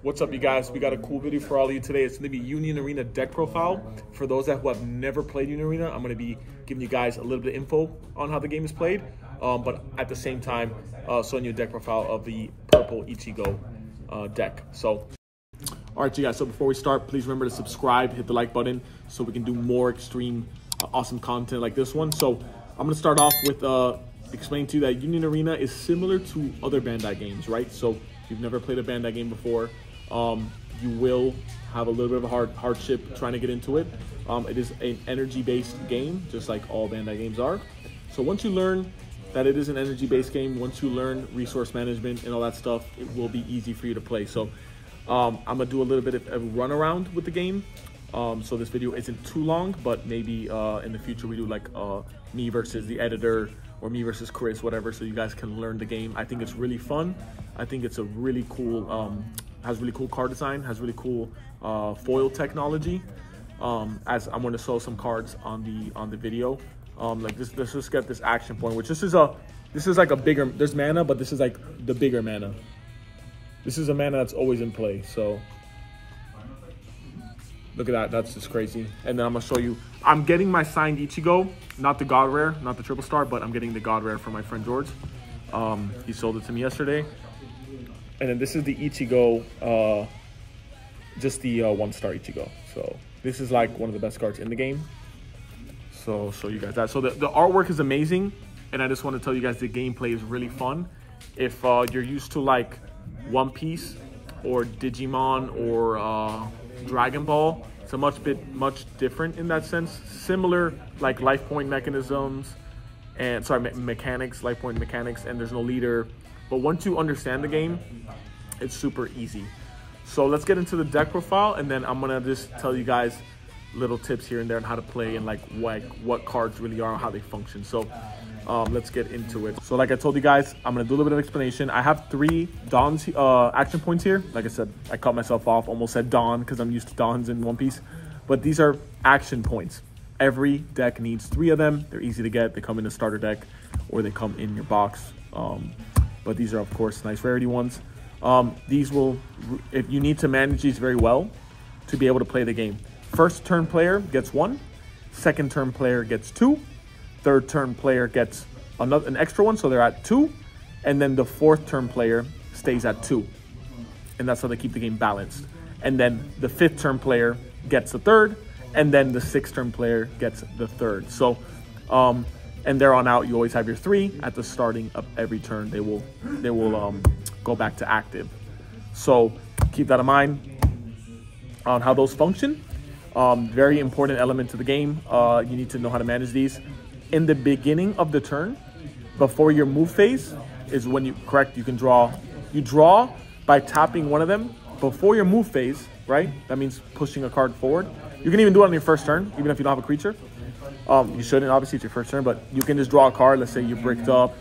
What's up, you guys? We got a cool video for all of you today. It's going to be Union Arena deck profile. For those who have never played Union Arena, I'm going to be giving you guys a little bit of info on how the game is played, but at the same time, showing you a deck profile of the purple Ichigo deck. So, all right, you guys, so before we start, please remember to subscribe, hit the like button so we can do more extreme, awesome content like this one. So I'm going to start off with explaining to you that Union Arena is similar to other Bandai games, right? So if you've never played a Bandai game before, you will have a little bit of a hardship trying to get into it. It is an energy-based game, just like all Bandai games are. So once you learn that it is an energy-based game, once you learn resource management and all that stuff, it will be easy for you to play. So I'm gonna do a little bit of a run around with the game. So this video isn't too long, but maybe in the future we do like me versus the editor or me versus Chris, whatever, so you guys can learn the game. I think it's really fun. I think it's a really cool, has really cool card design, has really cool foil technology. As I'm going to show some cards on the video. Like this, let's just get this action point, which this is like a bigger, there's mana, but this is like the bigger mana. This is a mana that's always in play. So look at that, that's just crazy. And then I'm gonna show you, I'm getting my signed Ichigo, not the God Rare, not the triple star, but I'm getting the God Rare from my friend George. He sold it to me yesterday. And then this is the Ichigo, just the 1-star Ichigo. So this is like one of the best cards in the game. So I'll show you guys that. So the artwork is amazing. And I just want to tell you guys the gameplay is really fun. If you're used to like One Piece or Digimon or Dragon Ball, it's a much different in that sense. Similar like life point mechanisms and mechanics, life point mechanics, and there's no leader. But once you understand the game, it's super easy. So let's get into the deck profile, and then I'm gonna just tell you guys little tips here and there on how to play and like what cards really are and how they function. So let's get into it. So like I told you guys, I'm gonna do a little bit of explanation. I have 3 Dawns action points here. Like I said, I cut myself off, almost said Dawn because I'm used to Dawns in One Piece. But these are action points. Every deck needs 3 of them. They're easy to get. They come in a starter deck or they come in your box. But these are, of course, nice rarity ones. These will, if you need to manage these very well to be able to play the game. First turn player gets 1. Second turn player gets 2. Third turn player gets an extra 1, so they're at 2. And then the 4th turn player stays at 2. And that's how they keep the game balanced. And then the 5th turn player gets the 3rd. And then the 6th turn player gets the 3rd. So, and there on out, you always have your 3 at the starting of every turn. They will go back to active. So keep that in mind on how those function. Very important element to the game. You need to know how to manage these. In the beginning of the turn, before your move phase, is when you can draw. You draw by tapping one of them before your move phase, right? That means pushing a card forward. You can even do it on your first turn, even if you don't have a creature. You shouldn't, obviously, it's your first turn, but you can just draw a card. Let's say you're bricked up.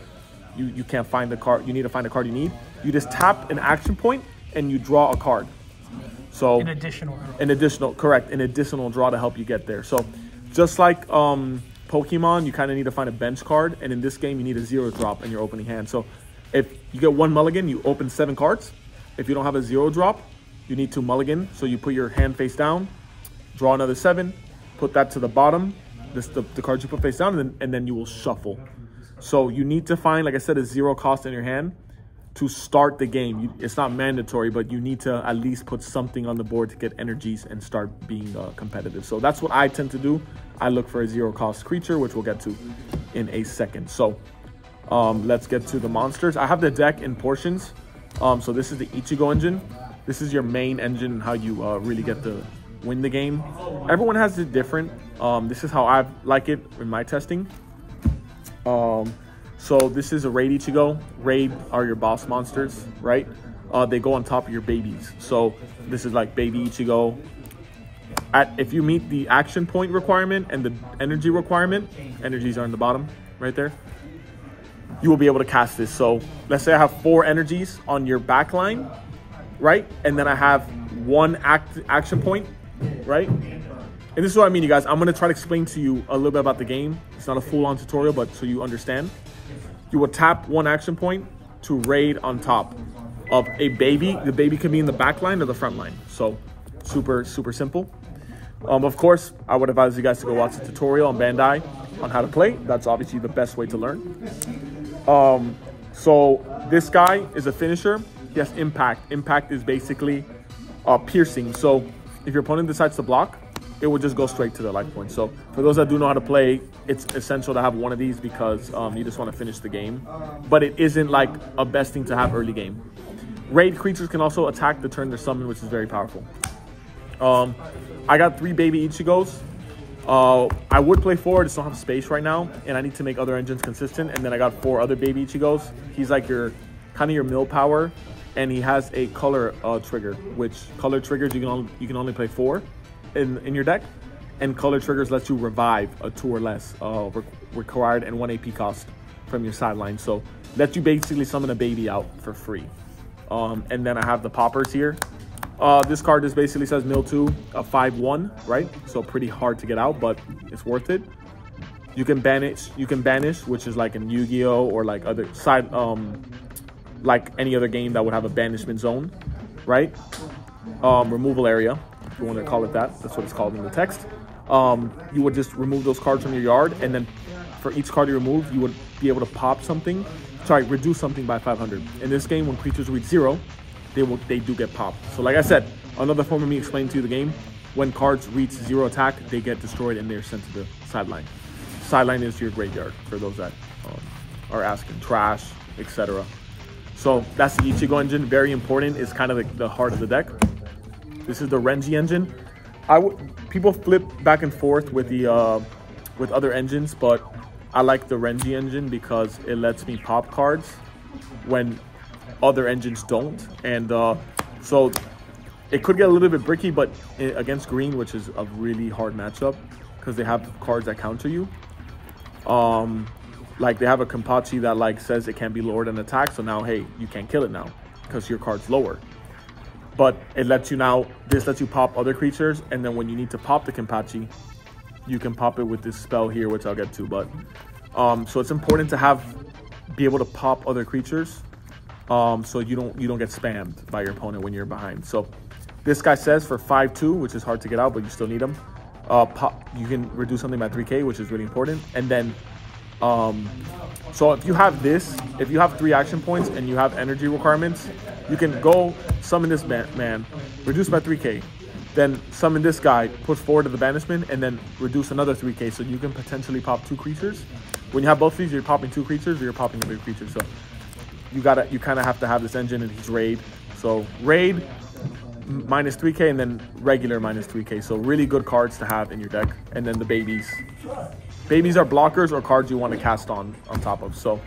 You can't find the card. You need to find the card you need. You just tap an action point and you draw a card. So an additional draw to help you get there. So just like Pokemon, you kind of need to find a bench card. And in this game, you need a 0 drop in your opening hand. So if you get 1 mulligan, you open 7 cards. If you don't have a 0 drop, you need to mulligan. So you put your hand face down, draw another 7, put that to the bottom. The cards you put face down, and then you will shuffle. So you need to find, like I said, a 0 cost in your hand to start the game. It's not mandatory, but you need to at least put something on the board to get energies and start being competitive. So that's what I tend to do. I look for a 0 cost creature, which we'll get to in a second. So let's get to the monsters. I have the deck in portions. So this is the Ichigo engine. This is your main engine, how you really get to win the game. Everyone has it different. This is how I like it in my testing. So this is a Raid Ichigo. Raid are your boss monsters, right? They go on top of your babies. So this is like baby Ichigo. If you meet the action point requirement and the energy requirement, energies are in the bottom right there, you will be able to cast this. So let's say I have 4 energies on your back line, right? And then I have 1 action point, right? And this is what I mean, you guys. I'm going to try to explain to you a little bit about the game. It's not a full-on tutorial, but so you understand. You will tap 1 action point to raid on top. of a baby. The baby could be in the back line or the front line. So super simple. Of course, I would advise you guys to go watch the tutorial on Bandai on how to play. That's obviously the best way to learn. So this guy is a finisher. He has impact. Impact is basically piercing. So if your opponent decides to block, it will just go straight to the life point. So for those that do know how to play, it's essential to have one of these because you just want to finish the game. But it isn't like a best thing to have early game. Raid creatures can also attack the turn they're summoned, which is very powerful. I got 3 baby Ichigos. I would play 4, just don't have space right now, and I need to make other engines consistent. And then I got 4 other baby Ichigos. He's like your kind of your mill power, and he has a color trigger, which color triggers you can only play 4 in your deck, and color triggers lets you revive a 2 or less required and 1 AP cost from your sideline. So lets you basically summon a baby out for free. And then I have the poppers here. This card just basically says mill 2, a 5/1, right? So pretty hard to get out, but it's worth it. You can banish, which is like in Yu-Gi-Oh or like other side, like any other game that would have a banishment zone, right? Removal area, if you want to call it that. That's what it's called in the text. You would just remove those cards from your yard, and then for each card you remove, you would be able to pop something. Sorry, reduce something by 500. In this game, when creatures reach 0, they do get popped. So like I said, another form of me explaining to you the game, when cards reach 0 attack, they get destroyed and they're sent to the sideline. Sideline is your graveyard for those that are asking, trash, etc. So that's the Ichigo engine, very important. It's kind of like the heart of the deck. This is the Renji engine. People flip back and forth with the with other engines, but I like the Renji engine because it lets me pop cards when other engines don't. And so it could get a little bit bricky, but against green, which is a really hard matchup because they have cards that counter you. Like they have a Kenpachi that like says it can't be lower than attack, so now hey, you can't kill it now because your card's lower. But it lets you now, this lets you pop other creatures, and then when you need to pop the Kenpachi, you can pop it with this spell here, which I'll get to. But so it's important to be able to pop other creatures, so you don't get spammed by your opponent when you're behind. So this guy says for 5/2, which is hard to get out, but you still need them. You can reduce something by 3k, which is really important. And then so if you have this, if you have 3 action points and you have energy requirements, you can go summon this man, reduce by 3k, then summon this guy, push forward to the banishment, and then reduce another 3k, so you can potentially pop 2 creatures. When you have both of these, you're popping 2 creatures or you're popping a big creature. So you kind of have to have this engine, and he's raid. So raid minus 3k, and then regular minus 3k. So really good cards to have in your deck. And then the babies. Babies are blockers or cards you want to cast on top of. So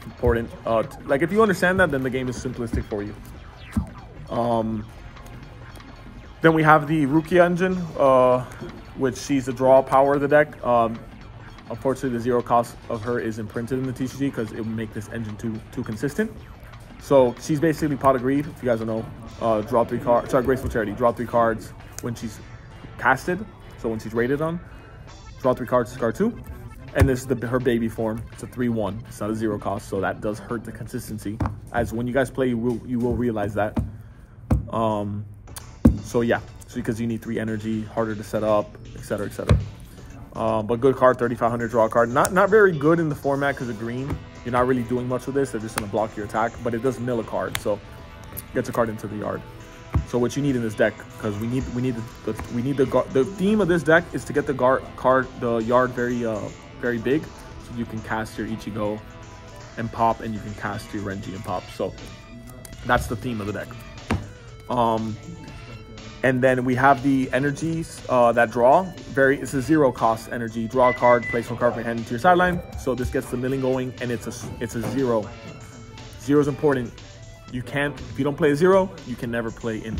important. Like if you understand that, then the game is simplistic for you. Then we have the Rukia engine, which she's the draw power of the deck. Unfortunately, the 0 cost of her is imprinted in the TCG because it would make this engine too consistent. So she's basically Pot of Greed. If you guys don't know, draw 3 cards. Sorry, Graceful Charity. Draw 3 cards when she's casted. So when she's rated on, draw 3 cards, discard 2. And this is her baby form. It's a 3/1. It's not a 0 cost, so that does hurt the consistency. As when you guys play, you will realize that. So yeah, so because you need 3 energy, harder to set up, etc., etc. But good card, 3,500 draw card. Not very good in the format because of green. You're not really doing much with this. They're just gonna block your attack, but it does mill a card, so gets a card into the yard. So what you need in this deck, because we need the theme of this deck is to get the yard very big, so you can cast your Ichigo and pop, and you can cast your Renji and pop. So that's the theme of the deck. And then we have the energies that draw. It's a 0 cost energy. Draw a card, place one card from your hand into your sideline. So this gets the milling going, and it's a 0. 0 is important. You can't, if you don't play a 0, you can never play in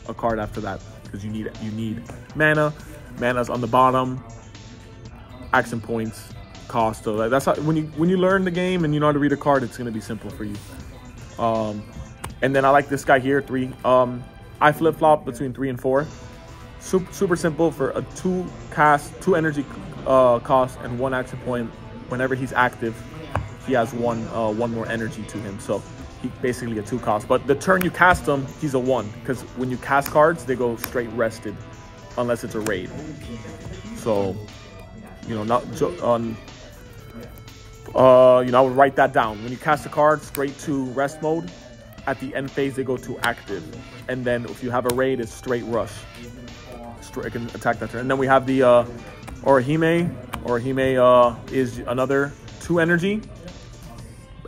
a card after that because you need mana. Mana's on the bottom. Action points, cost. So that's how, when you learn the game and you know how to read a card, it's gonna be simple for you. And then I like this guy here, 3. I flip-flop between 3 and 4. Super simple for a 2 energy cost and 1 action point. Whenever he's active, he has one more energy to him. So he basically a 2 cost. But the turn you cast him, he's a 1, because when you cast cards, they go straight rested, unless it's a raid. So, you know, I would write that down. When you cast a card, straight to rest mode. At the end phase, they go to active, and then if you have a raid, it's straight rush. It can attack that turn. And then we have the Orihime. Orihime is another 2 energy,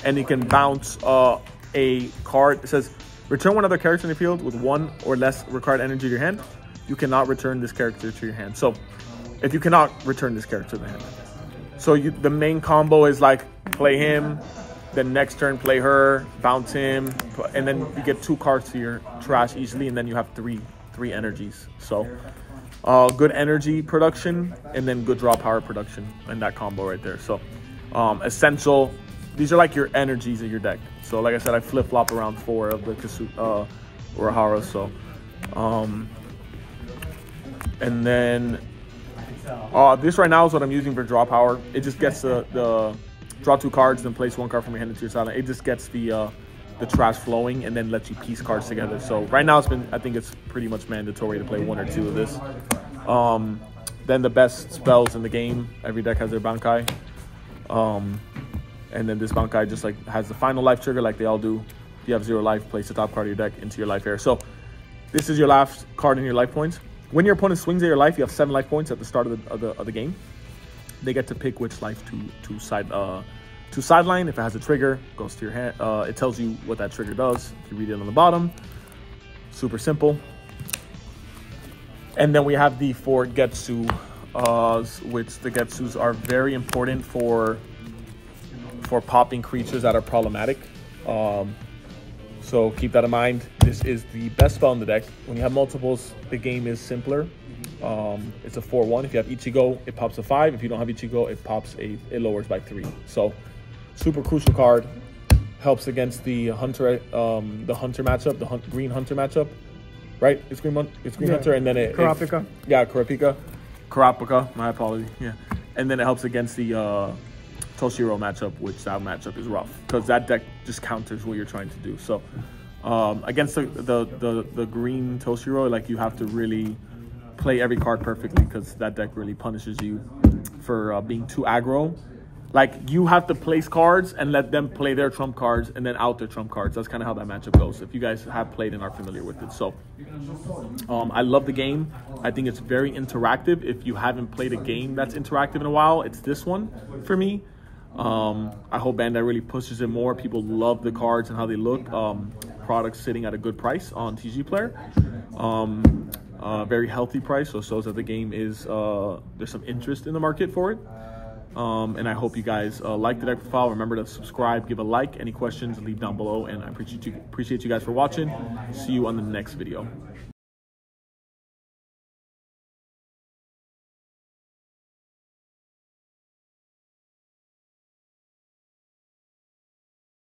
and you can bounce a card. It says return one other character in the field with 1 or less required energy to your hand. You cannot return this character to your hand. So if you cannot return this character to the hand, so the main combo is like play him, then next turn play her, bounce him, and then you get 2 cards to your trash easily, and then you have three energies. So good energy production, and then good draw power production in that combo right there. So essential. These are like your energies of your deck. So like I said, I flip-flop around 4 of the Urahara. So and then this right now is what I'm using for draw power. It just gets the draw 2 cards, then place 1 card from your hand into your sideline. It just gets the trash flowing, and then lets you piece cards together. So right now I think it's pretty much mandatory to play 1 or 2 of this. Then the best spells in the game. Every deck has their Bankai. And then this Bankai just like has the final life trigger like they all do. If you have 0 life, place the top card of your deck into your life area. So this is your last card in your life points. When your opponent swings at your life, you have 7 life points at the start of the game. They get to pick which life to sideline. If it has a trigger, goes to your hand. It tells you what that trigger does. If you read it on the bottom, super simple. And then we have the 4 Getsu, which the Getsus are very important for popping creatures that are problematic. So keep that in mind. This is the best spell in the deck. When you have multiples, the game is simpler. It's a 4/1. If you have Ichigo, it pops a 5. If you don't have Ichigo, it lowers by 3. So super crucial card. Helps against the hunter matchup, the green hunter matchup, right? It's green hunter, and then Kurapika. Kurapika. My apology. Yeah, and then it helps against the Toshiro matchup, which that matchup is rough because that deck just counters what you're trying to do. So against the green Toshiro, like you have to really play every card perfectly because that deck really punishes you for being too aggro. Like you have to place cards and let them play their trump cards and then out their trump cards. That's kind of how that matchup goes. If you guys have played and are familiar with it. So I love the game. I think it's very interactive. If you haven't played a game that's interactive in a while, it's this one for me. I hope Bandai really pushes it more. People love the cards and how they look. Products sitting at a good price on TG Player. Very healthy price, so shows that the game is there's some interest in the market for it. And I hope you guys like the deck profile. Remember to subscribe, give a like. Any questions, leave down below. And I appreciate you guys for watching. See you on the next video.